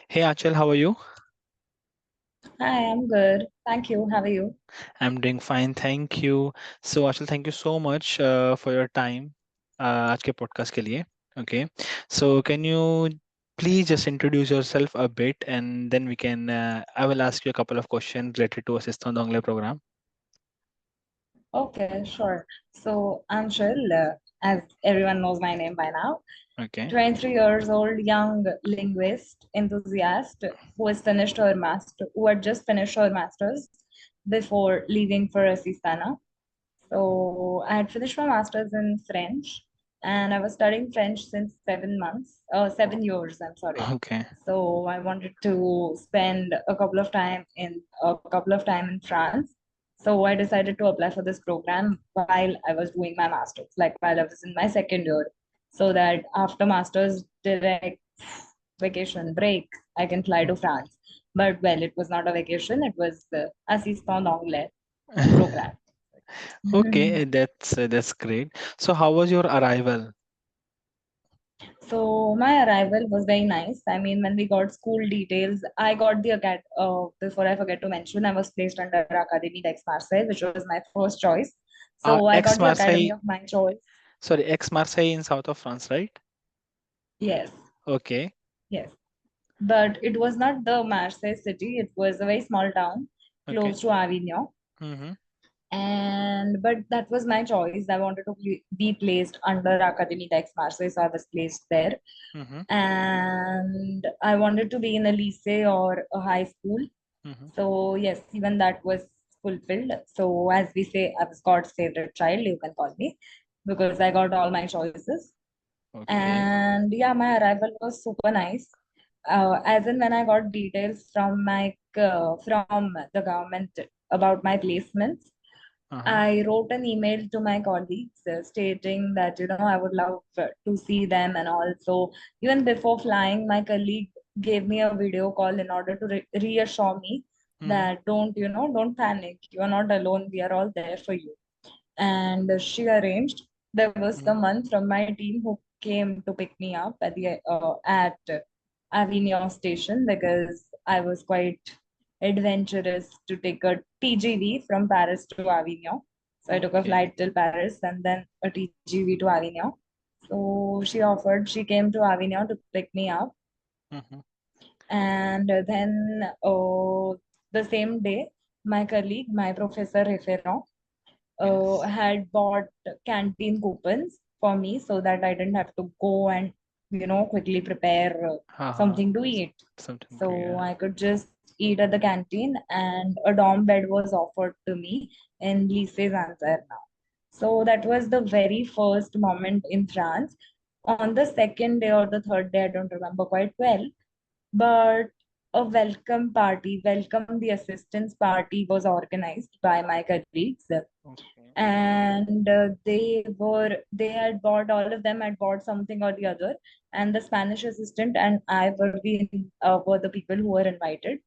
Hey Achal, how are you? Hi, I'm good. Thank you. How are you? I'm doing fine, thank you. So Achal, thank you so much for your time आज के podcast के लिए. Okay. So can you please just introduce yourself a bit and then we can I will ask you a couple of questions related to Assistant Dongle program. Okay, sure. So I'm Shil, as everyone knows my name by now. Okay. 23 years old, young linguist enthusiast who had just finished her master's before leaving for Assistana. So I had finished my master's in French, and I was studying French since 7 months, Oh, 7 years, I'm sorry. okay. So I wanted to spend a couple of time in France. So I decided to apply for this program while I was doing my master's, like while I was in my second year, so that after master's direct vacation break, I can fly to France. But well, it was not a vacation; it was the assistant anglais program. Okay, that's great. So how was your arrival? So my arrival was very nice. I mean, when we got school details, I got the acad. Before I forget to mention, I was placed under Academy d'Aix Marseille, which was my first choice. So I got the academy Ex-Marseille, of my choice. sorry, ex-Marseille in south of France, right? Yes, Okay. yes. But it was not the Marseille city. It was a very small town Okay. close to Avignon. Mm-hmm. And but that was my choice. I wanted to be placed under Academy d'Aix Marseille, so I was placed there. Mm-hmm. And I wanted to be in a lycée or a high school. Mm-hmm. So yes, even that was fulfilled. So as we say, I was God's favorite child, you can call me, because I got all my choices. Okay. And yeah, my arrival was super nice. As in when I got details from the government about my placements, Uh-huh. I wrote an email to my colleagues stating that I would love to see them, and also even before flying, my colleague gave me a video call in order to reassure me Mm-hmm. that don't panic, you are not alone, we are all there for you. And she arranged. There was Mm-hmm. someone from my team who came to pick me up at Avignon station because I was quite adventurous to take a TGV from Paris to Avignon. So I took a Okay. flight till Paris and then a TGV to Avignon. So she came to Avignon to pick me up. Mm-hmm. And then the same day, my colleague, my professor referent, Yes. had bought canteen coupons for me so that I didn't have to go and quickly prepare Uh-huh. something to eat. Something to So yeah. I could just eat at the canteen, and a dorm bed was offered to me in Lycée Zanzibar now. So that was the very first moment in France. On the second day or the third day, I don't remember quite well, but a welcome the assistance party was organized by my colleagues, Okay. and they had bought, all of them had bought something or the other, and the Spanish assistant and I were the people who were invited.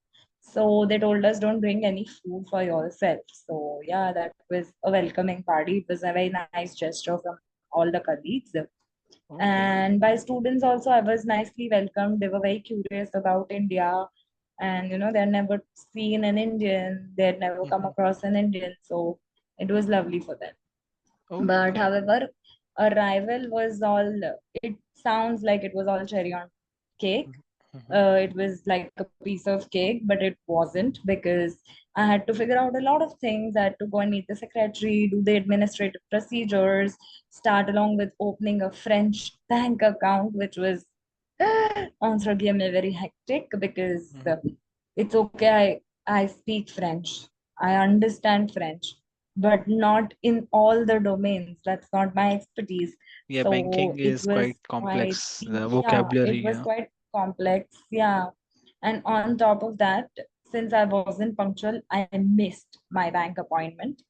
So they told us, don't bring any food for yourself. So yeah, that was a welcoming party. It was a very nice gesture from all the colleagues. Okay. And by students also, I was nicely welcomed. They were very curious about India, and they'd never seen an Indian, they'd never come Mm-hmm. across an Indian, so it was lovely for them. But Okay. however, arrival was all, it sounds like it was all cherry on cake. Mm-hmm. It was like a piece of cake, but it wasn't, because I had to figure out a lot of things. I had to go and meet the secretary, do the administrative procedures, start along with opening a French bank account, which was also again very hectic because Mm-hmm. it's okay. I speak French. I understand French, but not in all the domains. That's not my expertise. Yeah, So banking it is was quite quite, complex. The yeah, it vocabulary, was yeah. quite complex. Yeah. And on top of that, since I wasn't punctual, I missed my bank appointment.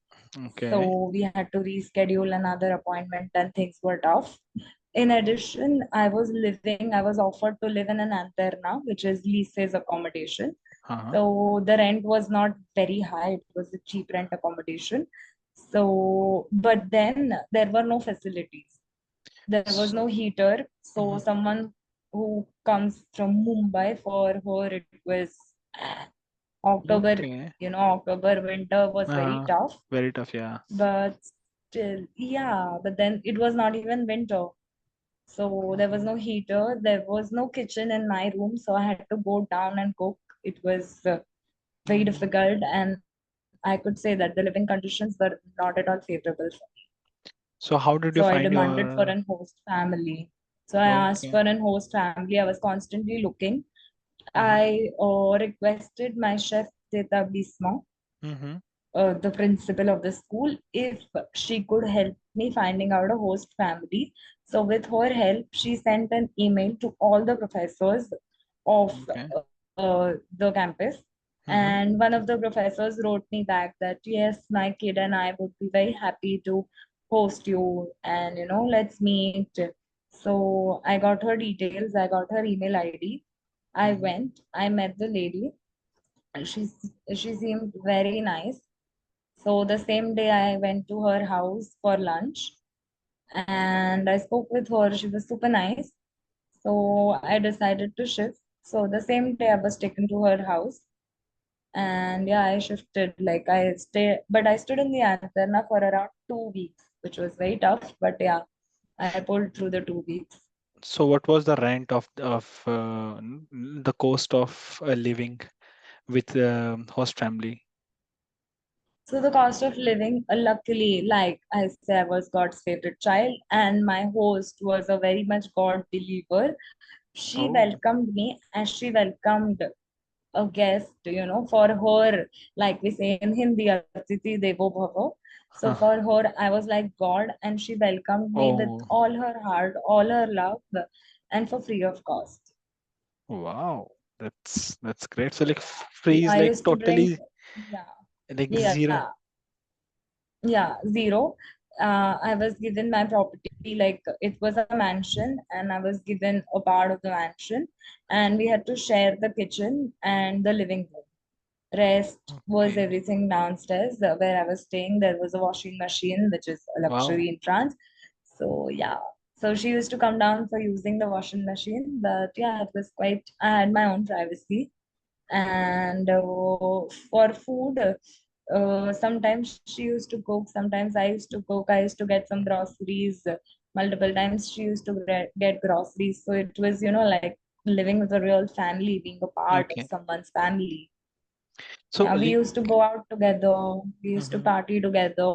Okay. So we had to reschedule another appointment and things were tough. In addition, I was offered to live in an Anterna, which is Lisa's accommodation. Uh-huh. So the rent was not very high, it was a cheap rent accommodation. So, but then there were no facilities. There was So, no heater. So mhm. someone who comes from Mumbai. For her, it was October. Okay. October winter was very Uh, tough, very tough, yeah. but still, yeah. But then it was not even winter. So there was Mhm. no heater, there was no kitchen in my room, so I had to go down and cook. It was very Mhm. difficult, and I could say that the living conditions were not at all favorable for me. So how So did I you find demanded for an your host family. So I asked for okay? an host family. I was constantly looking. Mm-hmm. I requested my chef d'établissement, Mm-hmm. the principal of the school, if she could help me finding out a host family. So with her help, she sent an email to all the professors of Okay. the campus. And Mm-hmm. one of the professors wrote me back that yes, my kid and I would be very happy to host you, and let's meet. So I got her details, I got her email ID. I Mm-hmm. went, I met the lady, and she seemed very nice. So the same day I went to her house for lunch and I spoke with her. She was super nice. So I decided to shift. So the same day I was taken to her house, and yeah, I shifted. Like I stay, but I stood in the antenna for around 2 weeks, which was very tough. But yeah, I pulled through the 2 weeks. So what was the rent of the cost of living with host family? So the cost of living, luckily, like I say, I was God's favorite child, and my host was a very much God believer. She Oh. welcomed me as she welcomed a guest, for her, like we say in Hindi, Atiti Devo Bhava. So for Huh. her, I was like God, and she welcomed me with Oh. all her heart, all her love, and for free of cost. Wow. That's great. So like Yeah, free is I like used to drink, totally yeah, like yeah, zero. yeah, zero. I was given my property, like it was a mansion, and I was given a part of the mansion, and we had to share the kitchen and the living room. Rest was Okay. everything downstairs where I was staying. There was a washing machine, which is a Wow. luxury in France. So yeah. So she used to come down for using the washing machine, but yeah, it was quite. I had my own privacy, and for food, sometimes she used to cook. Sometimes I used to cook. I used to get some Mhm. groceries. Multiple times she used to get groceries. So it was, like living with a real family, being a part of Okay. someone's family. So Yeah, we like used to go out together, we used to mhm. party together,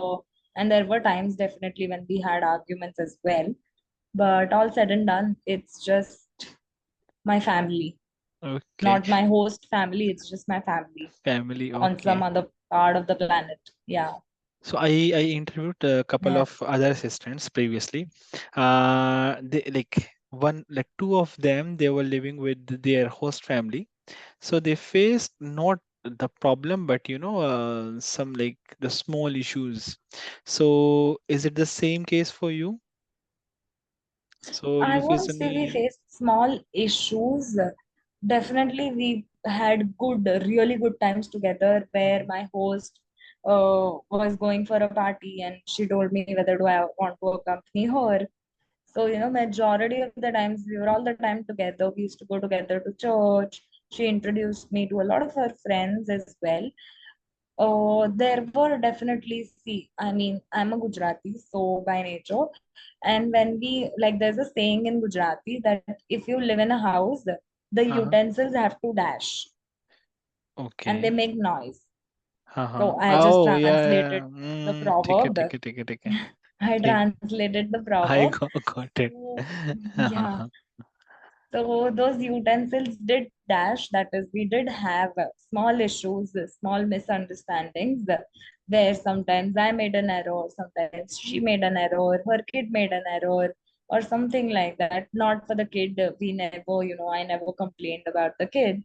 and there were times definitely when we had arguments as well. But all said and done, it's just my family, Okay. not my host family, it's just my family Family. on some Okay. other part of the planet. Yeah. So I interviewed a couple Yeah. of other assistants previously. They like one like two of them they were living with their host family. So they faced not the problem, but some like the small issues. So is it the same case for you? So I you face won't say we any? faced small issues. Definitely, we had really good times together where Mhm. my host was going for a party and she told me whether do I want to accompany her. So, majority of the times we were all the time together. We used to go together to church. She introduced me to a lot of her friends as well. There were definitely, see, I mean, I'm a Gujarati, so by nature, and when we like, there's a saying in Gujarati that if you live in a house, the Uh-huh. utensils have to dash and they Okay. make noise. Uh-huh. So I just Oh yeah, translated yeah. the Take it, proverb. take it, take it, take it. I Take. translated the I proverb. got it. So, yeah. So those utensils did dash, that is, we did have small issues, small misunderstandings where sometimes I made an error, sometimes she made an error, her kid made an error, or something like that. Not for the kid, we never, I never complained about the kid.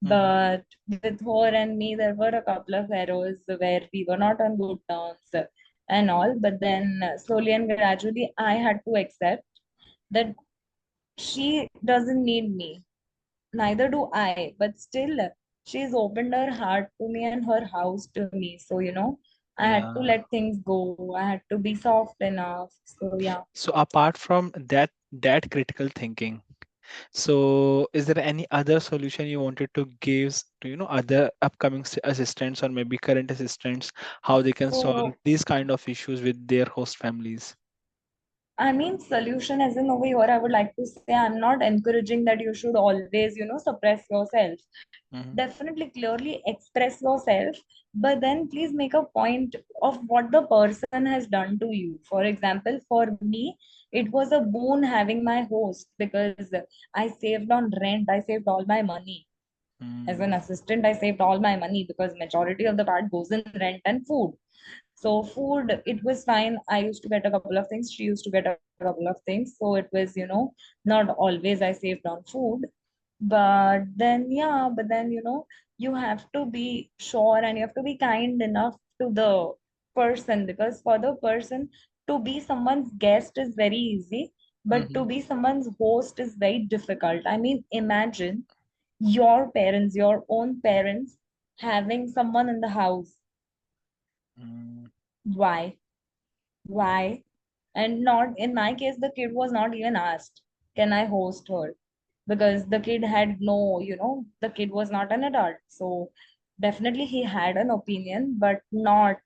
Mhm. But with her and me, there were a couple of errors where we were not on good terms and all. But then slowly and gradually, I had to accept that she doesn't need me, neither do I, but still she's opened her heart to me and her house to me. So, I had to Yeah. let things go. I had to be soft enough. So yeah. So apart from that critical thinking, So, is there any other solution you wanted to give to, other upcoming assistants or maybe current assistants, how they can solve So these kind of issues with their host families? I mean, solution as in over here, I would like to say I'm not encouraging that you should always, suppress yourself. Mm-hmm. Definitely clearly express yourself, but then please make a point of what the person has done to you. For example, for me, it was a boon having my host because I saved on rent, I saved all my money. As an assistant, I saved all my money because majority of the part goes in rent and food. So food, it was fine. I used to get a couple of things. She used to get a couple of things. So it was, not always I saved on food. But then, yeah, but then, you have to be sure and you have to be kind enough to the person, because for the person to be someone's guest is very easy, but Mm-hmm. to be someone's host is very difficult. I mean, imagine your parents, your own parents, having someone in the house. Mm-hmm. Why? Why? And not in my case, the kid was not even asked, can I host her? Because the kid had no, the kid was not an adult. So definitely he had an opinion, but not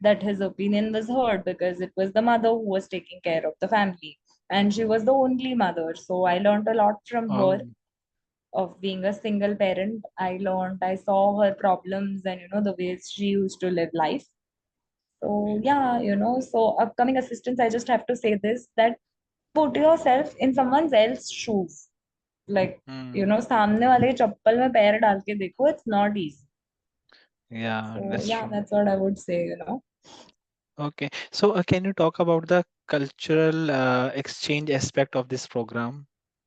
that his opinion was heard, because it was the mother who was taking care of the family. And she was the only mother. So I learned a lot from her Oh. of being a single parent. I learned, I saw her problems and, the ways she used to live life. So yeah, so upcoming assistants, I just have to say this, that put yourself in someone else's shoes. Like, Mm. सामने वाले की चप्पल में पैर डाल के देखो, it's not easy. Yeah, So that's yeah, true. that's what I would say. Okay. So, can you talk about the cultural exchange aspect of this program?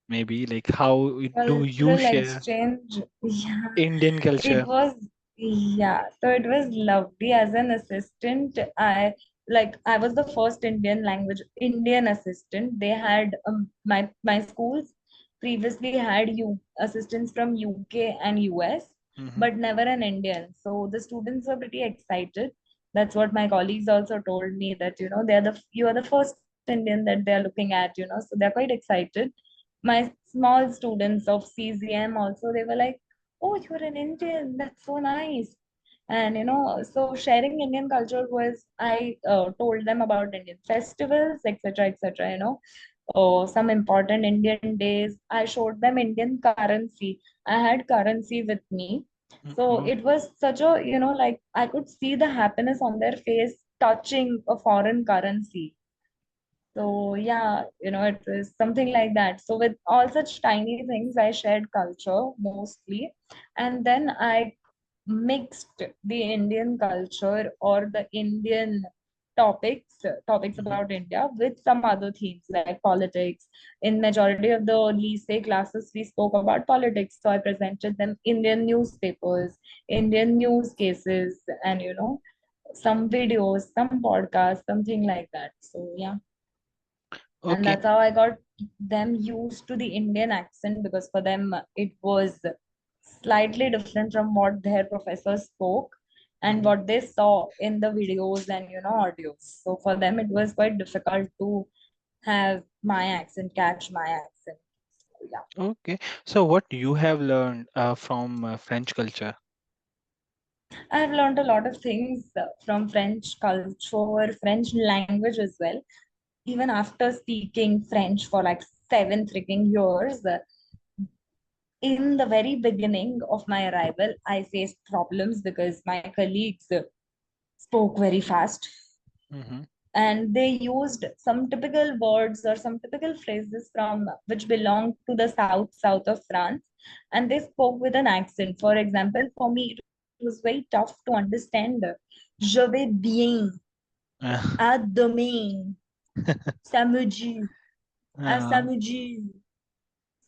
Maybe like how do you Cultural share exchange, yeah. Indian It culture? was, yeah, so it was lovely. As an assistant, I was the first Indian assistant. They had my schools previously had you assistants from UK and US, Mm-hmm. but never an Indian. So the students were pretty excited. That's what my colleagues also told me, that you are the first Indian that they are looking at. So they're quite excited. My small students of CZM also, they were like, oh, you're an Indian, that's so nice. And so sharing Indian culture was, I told them about Indian festivals, etc., etc. Some important Indian days. I showed them Indian currency. I had currency with me. So Oh, it was such a, like I could see the happiness on their face touching a foreign currency. So yeah, it was something like that. So with all such tiny things, I shared culture mostly, and then I mixed the Indian culture or the Indian topics mhm. about India with some other themes like politics. In majority of the lycée classes, we spoke about politics. So I presented them Indian newspapers, Indian news cases, and some videos, some podcasts, something like that. So yeah, and Okay. that's how I got them used to the Indian accent, because for them it was slightly different from what their professors spoke and Mhm. what they saw in the videos and audios. So for them it was quite difficult to have my accent, catch my accent. So, yeah. Okay. So, what you have learned from French culture? I've learned a lot of things from French culture, French language as well. Even after speaking French for like 7 freaking years, in the very beginning of my arrival, I faced problems because my colleagues spoke very fast, Mm-hmm. and they used some typical words or some typical phrases from which belong to the south of France, and they spoke with an accent. For example, for me, it was very tough to understand. Je vais bien, à demain, samedi, à Uh, samedi.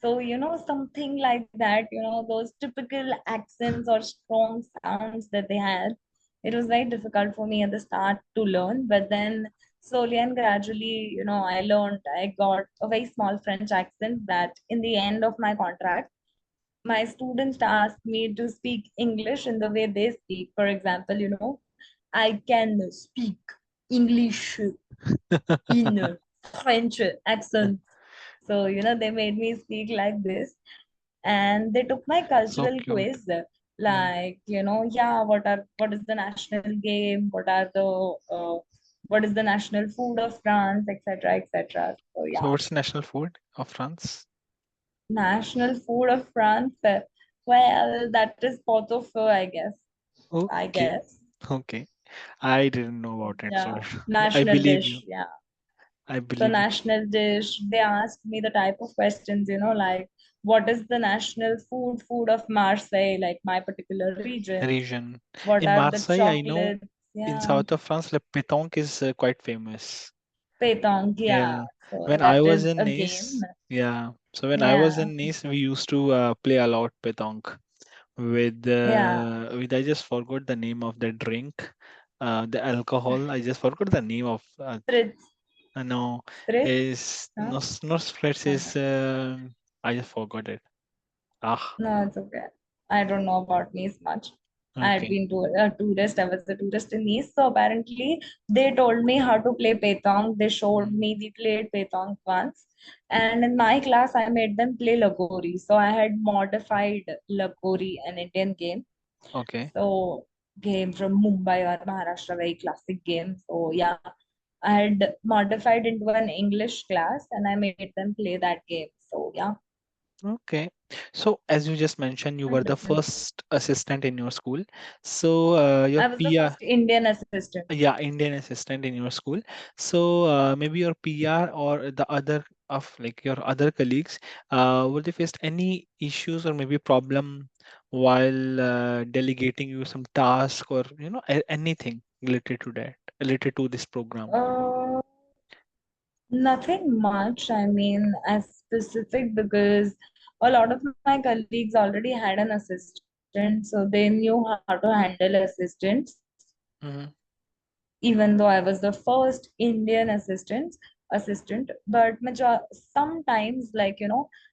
So, something like that, those typical accents or strong sounds that they had, it was very difficult for me at the start to learn. But then slowly and gradually, I learned, I got a very small French accent that in the end of my contract, my students asked me to speak English in the way they speak. For example, I can speak English in French accent. So, they made me speak like this. And they took my So cultural cute. quiz, Mm. like, yeah, what is the national game? What is the national food of France, etc., etc. So, So yeah, what's the national food of France? national food of France. Well, that is pot au feu, I guess. I Okay. guess. Okay. I didn't know about it, so Yeah, I national believe you. dish. Yeah. I So believe you. national dish, they asked me the type of questions, like what is the national food of Marseille, like my particular region? Region. What In are the Marseille, I know chocolates? in Yeah, south of France, the pétanque is quite famous. pétanque. Yeah. Yeah. So When I that was is in a game. Nice, yeah. So when I was Yeah, in Nice, we used to play a lot pétanque yeah. with I just forgot the name of the drink, the alcohol. I just forgot the name of Spritz, no spritz. is No, no spritz no, is no. I just forgot it. Ah, No, it's okay. I don't know about Nice much. I had okay, been to a tourist. I was a tourist in Nice. So apparently, they told me how to play petong. They showed mm, me. We played petong once. And in my class, I made them play Lagori. So I had modified Lagori, an Indian game. okay, So, game from Mumbai or Maharashtra, very classic game. So, yeah, I had modified into an English class and I made them play that game. So, yeah, okay. So as you just mentioned, you were the different. first assistant in your school. So your I was the PR, first Indian assistant. yeah, Indian assistant in your school. So maybe your PR or the other of like your other colleagues, would they faced any issues or maybe problem while delegating you some task or anything related to that, related to this program? Uh, Nothing much. I mean, as specific because a lot of my colleagues already had an assistant, so they knew how to handle assistants. Mm-hmm. Even though I was the first Indian assistant, but sometimes, like,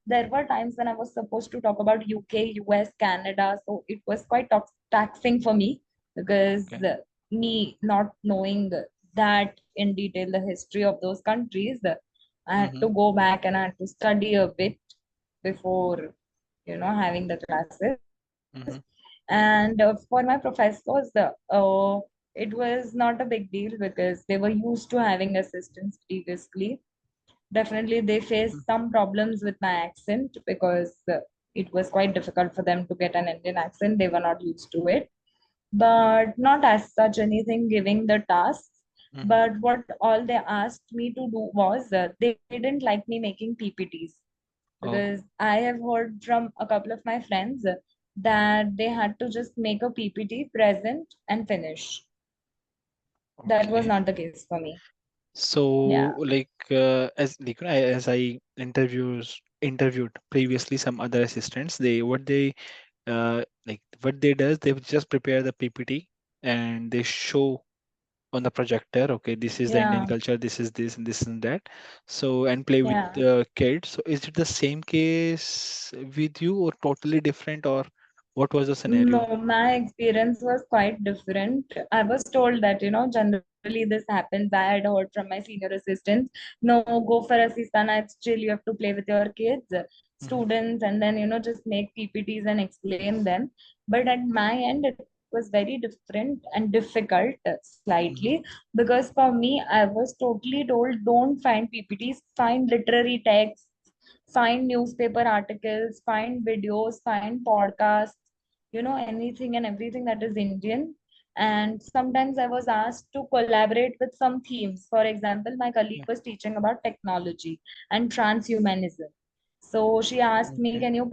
there were times when I was supposed to talk about UK, US, Canada, so it was quite taxing for me because Okay. me not knowing that in detail the history of those countries, I had Mm-hmm. to go back and I had to study a bit before having the classes. Mm-hmm. And for my professors, it was not a big deal because they were used to having assistants previously. Definitely, they faced some problems with my accent because it was quite difficult for them to get an Indian accent. They were not used to it, but not as such anything giving the tasks. Mm-hmm. But what all they asked me to do was they didn't like me making PPTs Oh, because I have heard from a couple of my friends that they had to just make a PPT, present, and finish. That was okay. not the case for me. So, Yeah. like, as I interviewed previously some other assistants, what they does, they just prepare the PPT and they show on the projector. Okay, this is the Indian Yeah. culture, this is this and this and that. So, and play with Yeah. the kids. So, is it the same case with you, or totally different, or what was the scenario? No, my experience was quite different. I was told that, generally this happens. I had heard from my senior assistants, no, go for Asistana, it's chill, you have to play with your kids, Mm-hmm. students, and then, just make PPTs and explain them. But at my end, it was very different and difficult, slightly, Mm-hmm. because for me, I was totally told, don't find PPTs, find literary texts, find newspaper articles, find videos, find podcasts, anything and everything that is Indian. And sometimes I was asked to collaborate with some themes. For example, my colleague Yeah. was teaching about technology and transhumanism. So she asked me, Okay. can you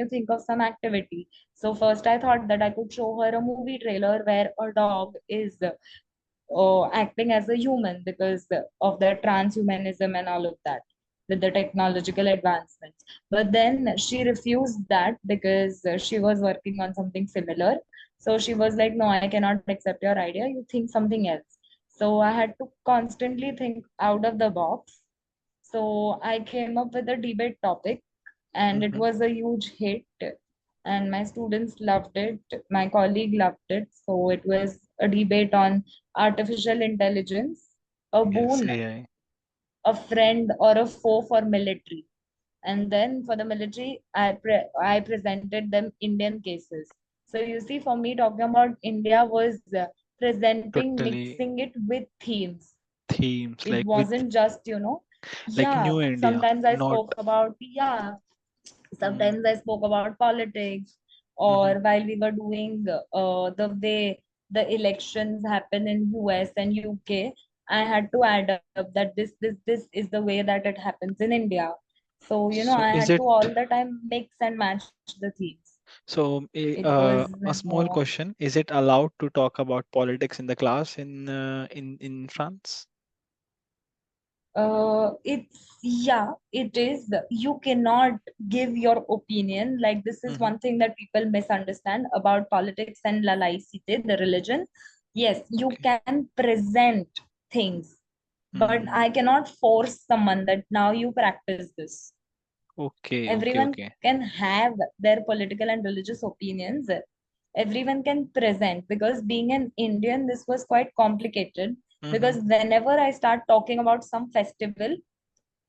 think of some activity? So first I thought that I could show her a movie trailer where a dog is acting as a human because of the transhumanism and all of that with the technological advancements. But then she refused that because she was working on something similar. So she was like, no, I cannot accept your idea. You think something else. So I had to constantly think out of the box. So I came up with a debate topic and it Mm-hmm. was a huge hit. And my students loved it, my colleague loved it. So it was a debate on artificial intelligence, a Yes, boon, AI. a friend, or a foe for military. And then for the military, I presented them Indian cases. So you see, for me, talking about India was presenting, Totally mixing it with themes. themes It like with wasn't just, like yeah, New India, sometimes I not. spoke about, yeah, Mm, sometimes I spoke about politics, mhm. or while we were doing the way the elections happen in US and UK, I had to add up that this is the way that it happens in India. So, So I is had it to all the time mix and match the themes. It was a small question? Is it allowed to talk about politics in the class in France? It's, yeah, it is. You cannot give your opinion. Like, this is Mm-hmm. one thing that people misunderstand about politics and la laicite, the religion. Yes, you Okay. can present things, but Mm. I cannot force someone that now you practice this. Okay. Okay. Everyone Okay. can have their political and religious opinions. Everyone can present, because being an Indian, this was quite complicated. Mm-hmm. Because whenever I start talking about some festival,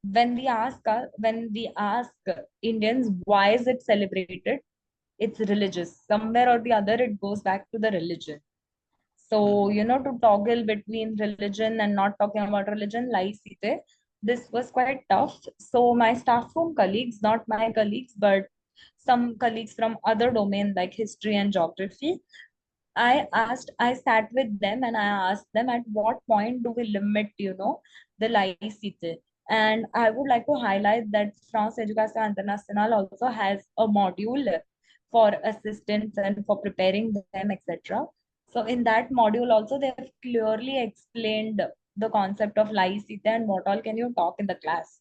when we ask Indians why is it celebrated, it's religious. Somewhere or the other, it goes back to the religion. So, Mm-hmm. to toggle between religion and not talking about religion, laicite, this was quite tough. So, my staff room colleagues, not my colleagues, but some colleagues from other domain like history and geography, I sat with them and I asked them at what point do we limit, the laicite. And I would like to highlight that France Education International also has a module for assistance and for preparing them, etc. So in that module also they have clearly explained the concept of laicite and what all can you talk in the class.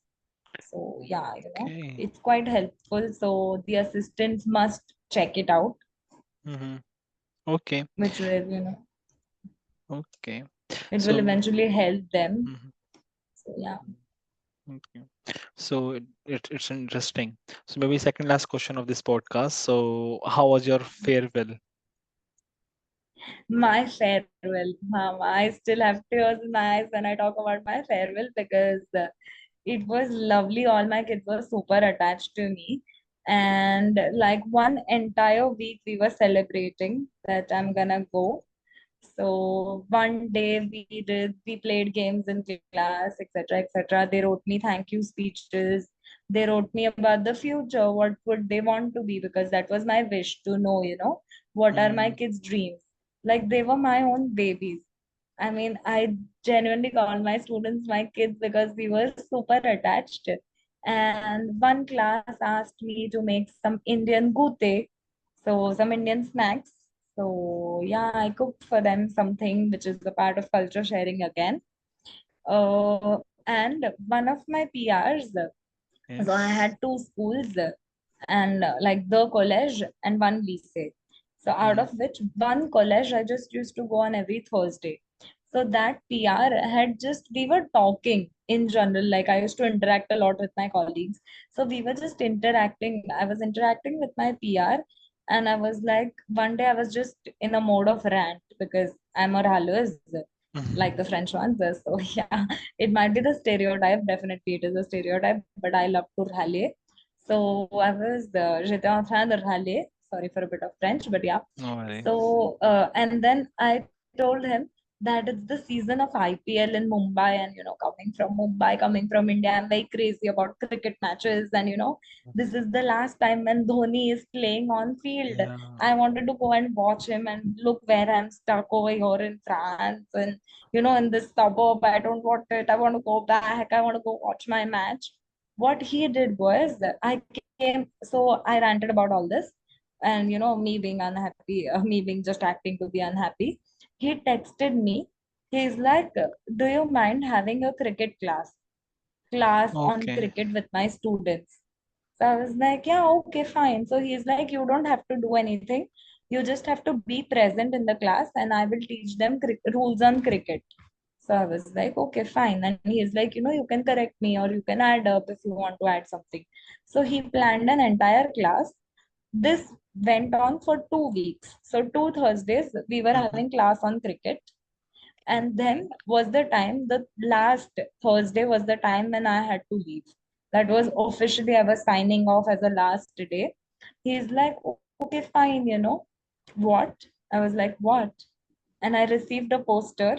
So yeah, Okay. it's quite helpful. So the assistants must check it out, Mm-hmm. Okay. which will, Okay. it will So. eventually help them. Mhm. So yeah, Okay. So it's interesting. So maybe second last question of this podcast. So how was your farewell? my farewell, mama. I still have tears in my eyes when I talk about my farewell, because it was lovely. All my kids were super attached to me. And like one entire week, we were celebrating that I'm gonna go. So one day we played games in class, etc., etc. They wrote me thank you speeches. They wrote me about the future, what would they want to be, because that was my wish to know, what are my Mm, kids' dreams. Like they were my own babies. I mean, I genuinely call my students my kids because we were super attached. And one class asked me to make some Indian gute, so some Indian snacks. So yeah, I cooked for them something which is a part of culture sharing again. And one of my PRs, so I yes. had two schools, and like the college and one lycée. So out Mm-hmm. of which one college I just used to go on every Thursday. So that PR had just, we were talking in general, like I used to interact a lot with my colleagues. So we were just interacting. I was interacting with my PR, and I was like, one day I was just in a mode of rant because I'm a râleuse, like the French ones. So yeah, it might be the stereotype. Definitely, it is a stereotype, but I love to râler. So j'étais en train de râler. Sorry for a bit of French, but yeah. No worry. So, and then I told him that it's the season of IPL in Mumbai, and coming from Mumbai, coming from India, I'm very crazy about cricket matches, and this is the last time when Dhoni is playing on field. Yeah. I wanted to go and watch him, and look where I'm stuck over here in France, and in this suburb. I don't want it. I want to go back. I want to go watch my match. What he did was I came, so I ranted about all this, and me being unhappy, me being just acting to be unhappy. He texted me. He's like, "Do you mind having a cricket class on Okay. cricket with my students?" So I was like, "Yeah, okay, fine." So he's like, "You don't have to do anything. You just have to be present in the class, and I will teach them rules on cricket." So I was like, "Okay, fine." And he's like, "You can correct me or you can add up if you want to add something." So he planned an entire class. This went on for 2 weeks. So 2 Thursdays we were Mm-hmm. having class on cricket. And then was the time, the last Thursday was the time when I had to leave. That was officially I was signing off as a last day. He's like, okay, fine, what? I was like, what? And I received a poster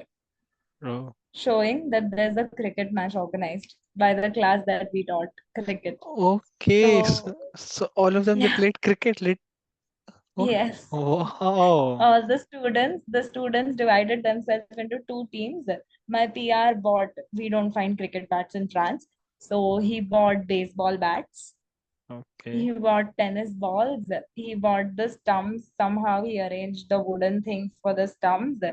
Oh, showing that there's a cricket match organized by the class that we taught cricket. okay. So So all of them they yeah, played cricket. Oh, yes. wow. The students divided themselves into two teams. My PR bought, we don't find cricket bats in France, so he bought baseball bats. Okay. He bought tennis balls. He bought the stumps. Somehow he arranged the wooden things for the stumps.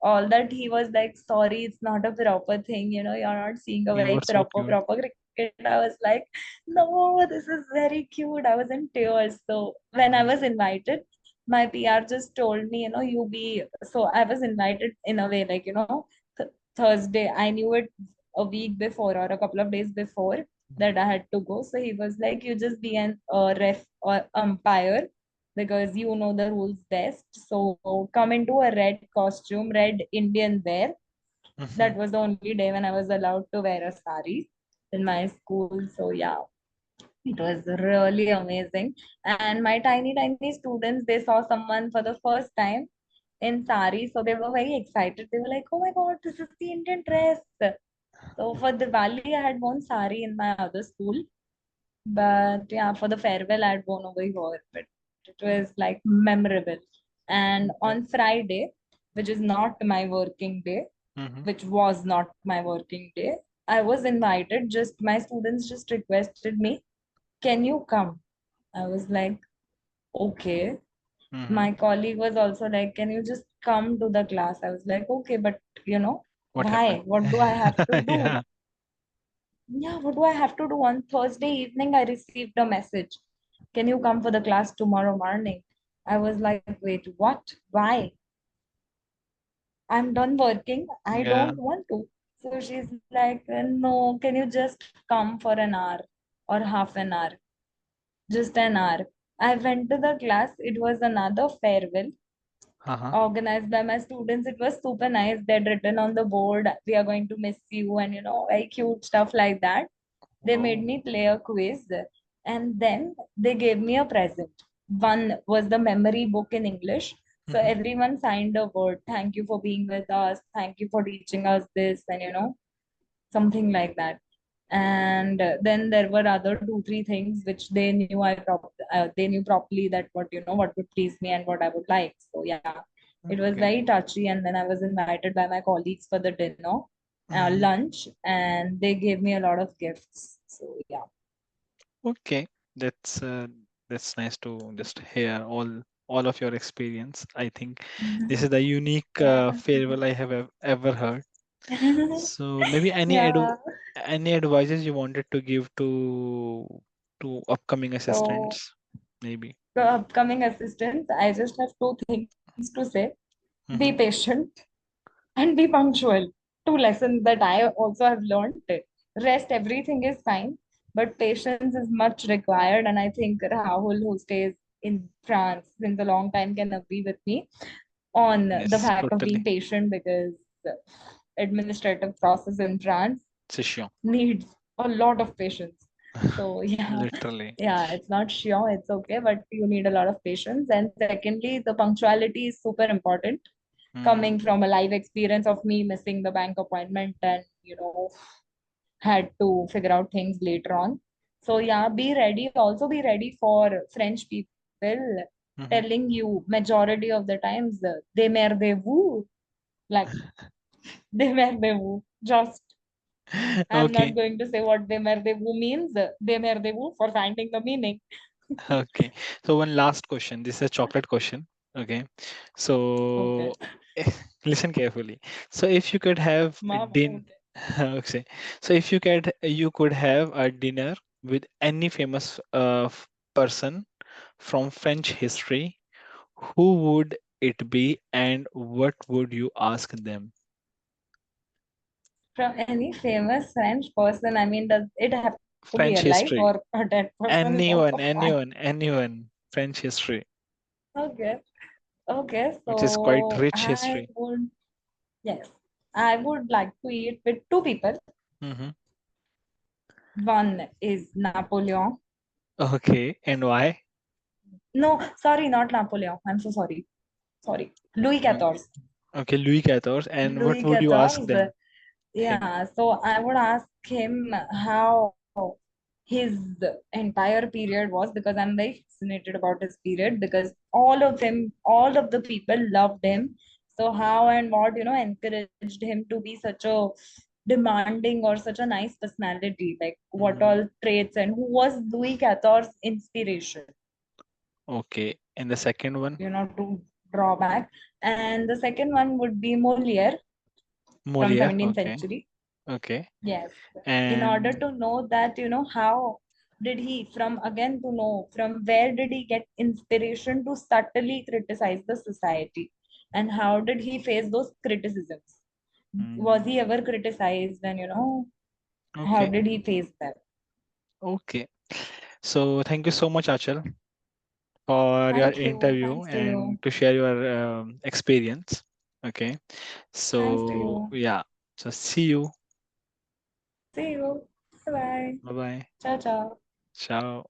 All that he was like, sorry, it's not a proper thing. You're not seeing a You very were so proper, cute. proper cricket. I was like, no, this is very cute. I was in tears. So when I Mhm, was invited, my PR just told me, you be. So I was invited in a way, like, Thursday. I knew it a week before or a couple of days before mhm, that I had to go. So he was like, you just be an ref or umpire because you know the rules best. So come into a red costume, red Indian wear. That mhm. was the only day when I was allowed to wear a sari in my school. So yeah, it was really amazing. And my tiny, tiny students, they saw someone for the first time in sari. So they were very excited. They were like, oh my God, this is the Indian dress. So for Diwali, I had worn sari in my other school. But yeah, for the farewell, I'd gone over here, but it was like memorable. And on Okay. Friday, which is not my working day, Mhm. which was not my working day, I was invited. Just my students just requested me, can you come? I was like, okay. Mhm. My colleague was also like, can you just come to the class? I was like, okay, but What happened? why? What do I have to do? Yeah. Yeah, what do I have to do? On Thursday evening, I received a message. Can you come for the class tomorrow morning? I was like, wait, what? Why? I'm done working. I Yeah. don't want to. So she's like, no, can you just come for an hour or half an hour? Just an hour. I went to the class. It was another farewell Uh-huh. organized by my students. It was super nice. They'd written on the board, we are going to miss you, and very cute stuff like that. They made Oh. me play a quiz and then they gave me a present. One was the memory book in English. So Mhm. everyone signed a word. Thank you for being with us. Thank you for teaching us this, and something like that. And then there were other two, three things which they knew properly that what would please me and what I would like. So yeah, it was Okay. very touchy. And then I was invited by my colleagues for the dinner, Mhm. lunch, and they gave me a lot of gifts. So yeah. Okay. That's uh, that's nice to just hear all of your experience. I think this is the unique Yeah. farewell I have ever heard. So maybe Yeah. any advices you wanted to give to upcoming So assistants, maybe. the upcoming assistants, I just have two things to say. Be Mm-hmm. patient and be punctual. Two lessons that I also have learned. Rest, everything is fine, but patience is much required. And I think Rahul, who stays in France since a long time, can agree with me on the Yes, fact of being totally. patient because administrative process in France Session. needs a lot of patience. So yeah, Literally. yeah, it's not sure, it's okay, but you need a lot of patience. And secondly, the punctuality is super important Mm-hmm. coming from a live experience of me missing the bank appointment and had to figure out things later on. So yeah, be ready. Also be ready for French people Mm-hmm. telling you majority of the times démerdez-vous, like démerdez-vous. Just I'm not Okay. going to say what démerdez-vous means. Démerdez-vous for finding the meaning. Okay. So one last question. This is a chocolate question. Okay. Okay. So listen carefully. So if you could have a Mama, din okay. okay. So if you could have a dinner with any famous person from French history, who would it be and what would you ask them? From any famous French person, I mean, does it have to be alive French or history. a dead person is also Anyone, fine? anyone, anyone. French history, Okay. Okay, which is quite so rich I history. would, yes, I would like to eat with two people. Mm-hmm. One is Napoleon. Okay, and why? No, sorry, not Napoleon. I'm so sorry. Sorry. Louis Uh, XIV. Okay, Louis XIV. And what Louis would you ask XIV. them? Him. Yeah, so I would ask him how his entire period was, because I'm very fascinated about his period, because all of the people loved him. So how and what, encouraged him to be such a demanding or such a nice personality, like what Mhm. all traits, and who was Louis XIV's inspiration, Okay, and the second one? to draw back. And the second one would be Moliere from Molière. 17th Okay, century. okay. Yes, in order And to know that, how did he, from again, to know from where did he get inspiration to subtly criticize the society, and how did he face those criticisms? Was mm, he ever criticized, and how okay, did he face them? okay. So thank you so much, Achal, for your Thank you. interview Thanks to you. and to share your experience. Okay. Thanks to So you. yeah. So see you. See you. Bye bye. Bye bye. Ciao, ciao. Ciao.